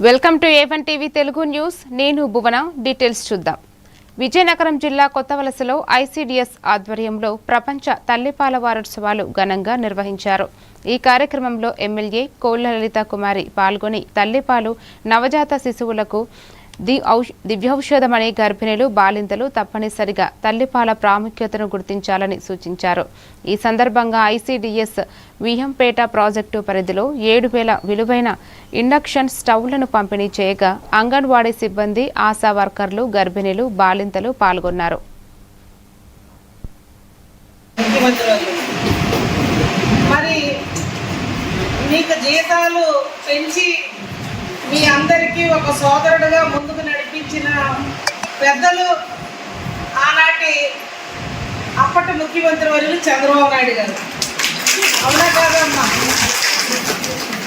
Welcome to A1 TV Telugu news. నేను భువన. Details చూద్దాం. విజయనగరం జిల్లా కొత్తవలసలో ICDS ఆధ్వర్యంలో ప్రపంచ తల్లిపాల వారోత్సవాలు ఘనంగా నిర్వహించారు. ఈ కార్యక్రమంలో ఎమ్మెల్యే కోళ్ల లలిత కుమారి పాల్గొని తల్లిపాలు నవజాత శిశువులకు దివ్యౌషధమనే గర్భిణులు బాలింతలు తప్పనిసరిగా తల్లిపాల ప్రాముఖ్యతను గుర్తించాలని సూచించారు. ఈ సందర్భంగా ICDS విహంపేట ప్రాజెక్టు పరిధిలో 7,000 విలువైన ఇండక్షన్ స్టవ్లను పంపిణీ చేయగా అంగన్వాడీ సిబ్బంది, ఆశా వర్కర్లు, గర్భిణులు, బాలింతలు పాల్గొన్నారు. మరి మీకు జీతాలు పెంచి మీ అందరికీ ఒక సోదరుడుగా ముందుకు నడిపించిన పెద్దలు ఆనాటి అప్పటి ముఖ్యమంత్రి వర్యులు చంద్రబాబు నాయుడు గారు. అవునా కాదమ్మా?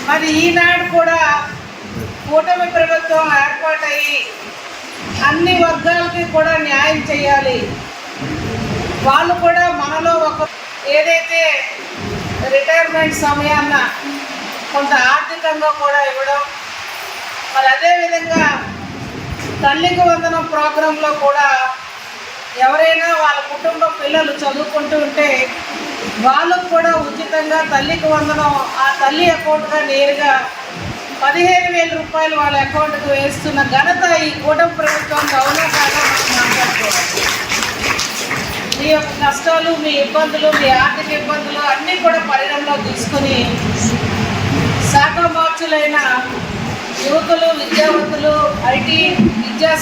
మరి ఈనాడు కూడా కూటమి ప్రభుత్వం ఏర్పాటయ్యి అన్ని వర్గాలకి కూడా న్యాయం చేయాలి. వాళ్ళు కూడా మనలో ఒక ఏదైతే రిటైర్మెంట్ సమయాన్న కొంత ఆర్థికంగా కూడా ఇవ్వడం, మరి అదేవిధంగా తల్లికి వందనం ప్రోగ్రాంలో కూడా ఎవరైనా వాళ్ళ కుటుంబ పిల్లలు చదువుకుంటూ ఉంటే వాళ్ళకు కూడా ఉచితంగా తల్లికి వందనం ఆ తల్లి అకౌంట్గా నేరుగా 15,000 రూపాయలు వాళ్ళ అకౌంట్కి వేస్తున్న ఘనత ఈ కూటమి ప్రభుత్వం అవునా కాదా మాట్లాడుకోవాలి. మీ యొక్క కష్టాలు, మీ ఇబ్బందులు, మీ ఆర్థిక ఇబ్బందులు అన్నీ కూడా పరిగణలో తీసుకుని శాఖ మార్చులైన యువకులు, విద్యావంతులు, IT విద్యా